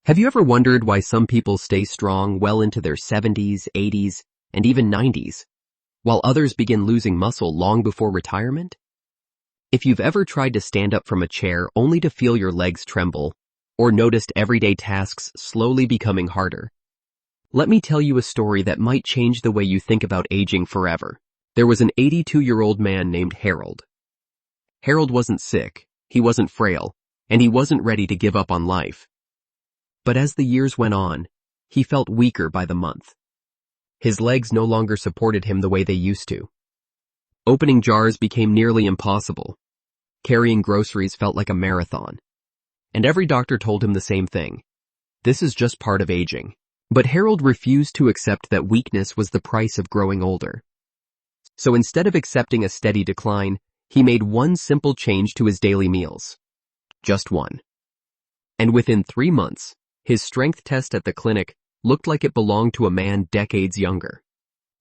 Have you ever wondered why some people stay strong well into their 70s, 80s, and even 90s, while others begin losing muscle long before retirement? If you've ever tried to stand up from a chair only to feel your legs tremble, or noticed everyday tasks slowly becoming harder, let me tell you a story that might change the way you think about aging forever. There was an 82-year-old man named Harold. Harold wasn't sick, he wasn't frail, and he wasn't ready to give up on life. But as the years went on, he felt weaker by the month. His legs no longer supported him the way they used to. Opening jars became nearly impossible. Carrying groceries felt like a marathon. And every doctor told him the same thing. This is just part of aging. But Harold refused to accept that weakness was the price of growing older. So instead of accepting a steady decline, he made one simple change to his daily meals. Just one. And within 3 months, his strength test at the clinic looked like it belonged to a man decades younger.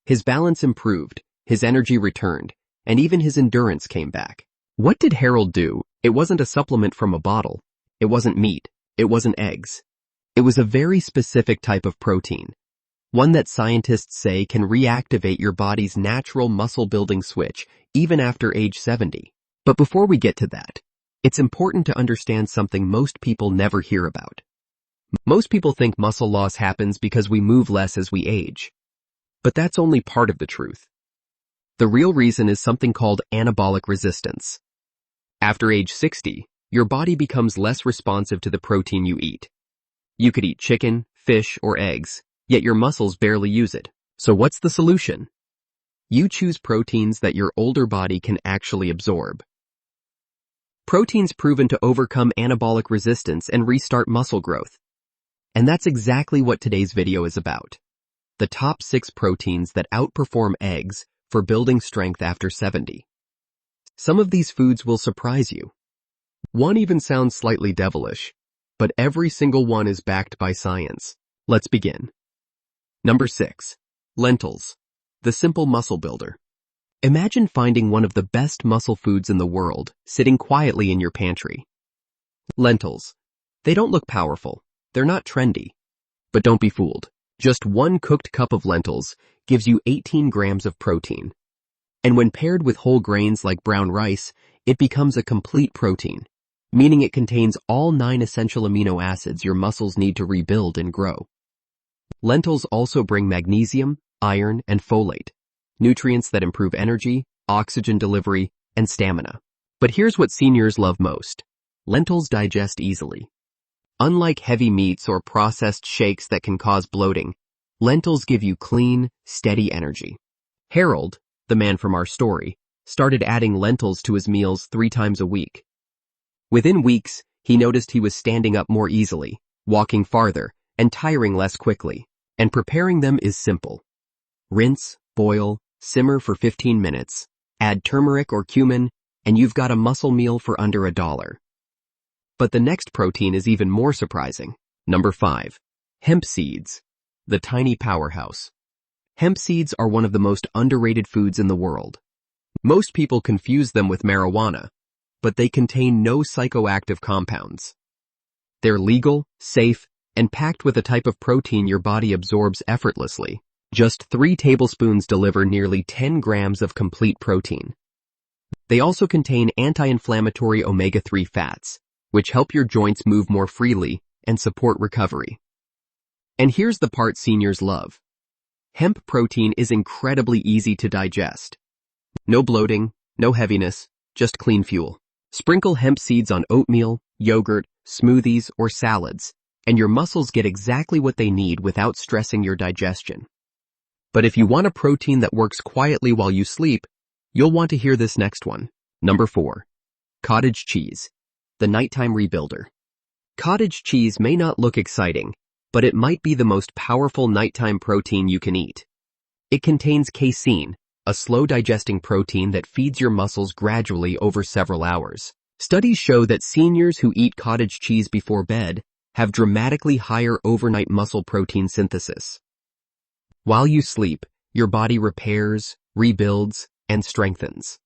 His balance improved, his energy returned, and even his endurance came back. What did Harold do? It wasn't a supplement from a bottle. It wasn't meat. It wasn't eggs. It was a very specific type of protein, one that scientists say can reactivate your body's natural muscle-building switch even after age 70. But before we get to that, it's important to understand something most people never hear about. Most people think muscle loss happens because we move less as we age. But that's only part of the truth. The real reason is something called anabolic resistance. After age 60, your body becomes less responsive to the protein you eat. You could eat chicken, fish, or eggs, yet your muscles barely use it. So what's the solution? You choose proteins that your older body can actually absorb. Proteins proven to overcome anabolic resistance and restart muscle growth. And that's exactly what today's video is about. The top 6 proteins that outperform eggs for building strength after 70. Some of these foods will surprise you. One even sounds slightly devilish, but every single one is backed by science. Let's begin. Number 6. Lentils, the simple muscle builder. Imagine finding one of the best muscle foods in the world sitting quietly in your pantry. Lentils. They don't look powerful. They're not trendy. But don't be fooled. Just 1 cooked cup of lentils gives you 18 grams of protein. And when paired with whole grains like brown rice, it becomes a complete protein, meaning it contains all 9 essential amino acids your muscles need to rebuild and grow. Lentils also bring magnesium, iron, and folate, nutrients that improve energy, oxygen delivery, and stamina. But here's what seniors love most. Lentils digest easily. Unlike heavy meats or processed shakes that can cause bloating, lentils give you clean, steady energy. Harold, the man from our story, started adding lentils to his meals 3 times a week. Within weeks, he noticed he was standing up more easily, walking farther, and tiring less quickly. And preparing them is simple. Rinse, boil, simmer for 15 minutes, add turmeric or cumin, and you've got a muscle meal for under $1. But the next protein is even more surprising. Number 5. Hemp seeds, the tiny powerhouse. Hemp seeds are one of the most underrated foods in the world. Most people confuse them with marijuana, but they contain no psychoactive compounds. They're legal, safe, and packed with a type of protein your body absorbs effortlessly. Just 3 tablespoons deliver nearly 10 grams of complete protein. They also contain anti-inflammatory omega-3 fats, which help your joints move more freely and support recovery. And here's the part seniors love. Hemp protein is incredibly easy to digest. No bloating, no heaviness, just clean fuel. Sprinkle hemp seeds on oatmeal, yogurt, smoothies, or salads, and your muscles get exactly what they need without stressing your digestion. But if you want a protein that works quietly while you sleep, you'll want to hear this next one. Number 4. Cottage cheese, the nighttime rebuilder. Cottage cheese may not look exciting, but it might be the most powerful nighttime protein you can eat. It contains casein, a slow-digesting protein that feeds your muscles gradually over several hours. Studies show that seniors who eat cottage cheese before bed have dramatically higher overnight muscle protein synthesis. While you sleep, your body repairs, rebuilds, and strengthens.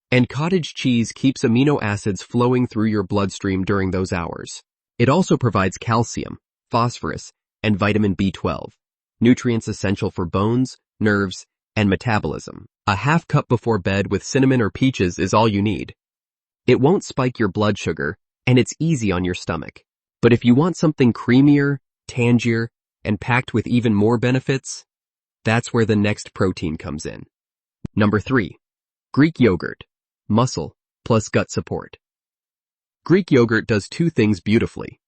And cottage cheese keeps amino acids flowing through your bloodstream during those hours. It also provides calcium, phosphorus, and vitamin B12, nutrients essential for bones, nerves, and metabolism. A half cup before bed with cinnamon or peaches is all you need. It won't spike your blood sugar, and it's easy on your stomach. But if you want something creamier, tangier, and packed with even more benefits, that's where the next protein comes in. Number 3. Greek yogurt, muscle plus gut support. Greek yogurt does two things beautifully.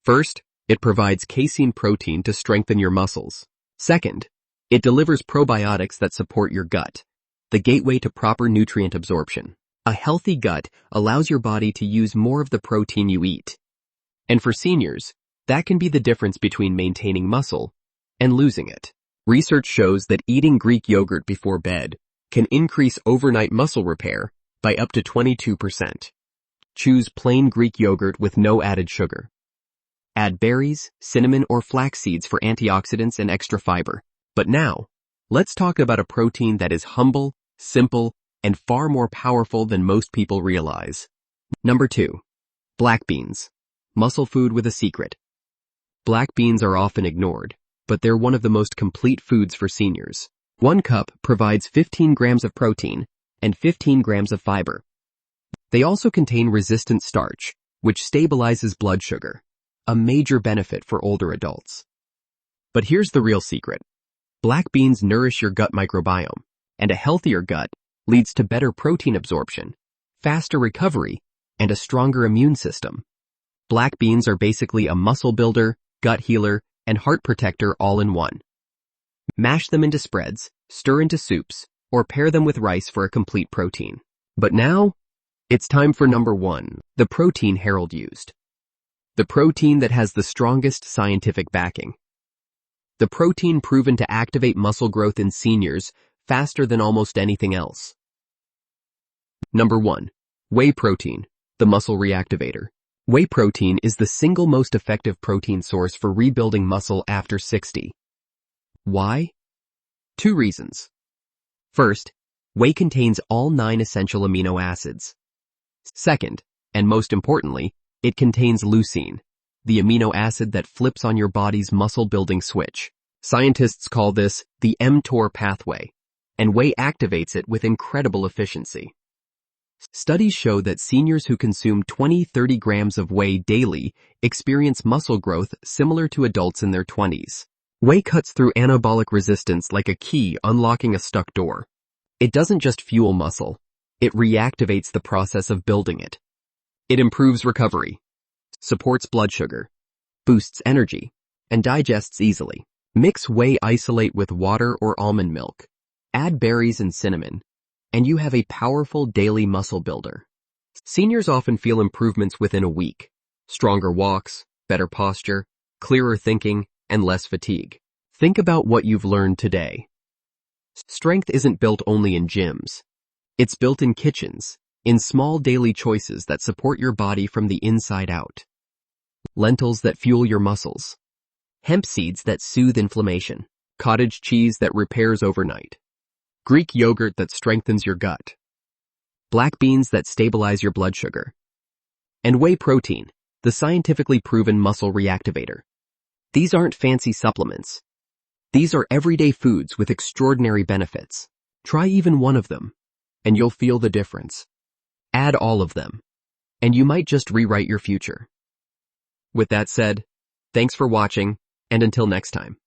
First, it provides casein protein to strengthen your muscles. Second, it delivers probiotics that support your gut, the gateway to proper nutrient absorption. A healthy gut allows your body to use more of the protein you eat. And for seniors, that can be the difference between maintaining muscle and losing it. Research shows that eating Greek yogurt before bed can increase overnight muscle repair by up to 22%. Choose plain Greek yogurt with no added sugar. Add berries, cinnamon, or flax seeds for antioxidants and extra fiber. But now, let's talk about a protein that is humble, simple, and far more powerful than most people realize. Number 2. Black beans. Muscle food with a secret. Black beans are often ignored, but they're one of the most complete foods for seniors. 1 cup provides 15 grams of protein and 15 grams of fiber. They also contain resistant starch, which stabilizes blood sugar, a major benefit for older adults. But here's the real secret. Black beans nourish your gut microbiome, and a healthier gut leads to better protein absorption, faster recovery, and a stronger immune system. Black beans are basically a muscle builder, gut healer, and heart protector all in one. Mash them into spreads, stir into soups, or pair them with rice for a complete protein. But now, it's time for number 1, the protein Harold used. The protein that has the strongest scientific backing. The protein proven to activate muscle growth in seniors faster than almost anything else. Number 1. Whey protein, the muscle reactivator. Whey protein is the single most effective protein source for rebuilding muscle after 60. Why? 2 reasons. First, whey contains all 9 essential amino acids. Second, and most importantly, it contains leucine, the amino acid that flips on your body's muscle-building switch. Scientists call this the mTOR pathway, and whey activates it with incredible efficiency. Studies show that seniors who consume 20-30 grams of whey daily experience muscle growth similar to adults in their 20s. Whey cuts through anabolic resistance like a key unlocking a stuck door. It doesn't just fuel muscle, it reactivates the process of building it. It improves recovery, supports blood sugar, boosts energy, and digests easily. Mix whey isolate with water or almond milk. Add berries and cinnamon, and you have a powerful daily muscle builder. Seniors often feel improvements within a week. Stronger walks, better posture, clearer thinking, and less fatigue. Think about what you've learned today. Strength isn't built only in gyms. It's built in kitchens, in small daily choices that support your body from the inside out. Lentils that fuel your muscles. Hemp seeds that soothe inflammation. Cottage cheese that repairs overnight. Greek yogurt that strengthens your gut. Black beans that stabilize your blood sugar. And whey protein, the scientifically proven muscle reactivator. These aren't fancy supplements. These are everyday foods with extraordinary benefits. Try even one of them, and you'll feel the difference. Add all of them, and you might just rewrite your future. With that said, thanks for watching, and until next time.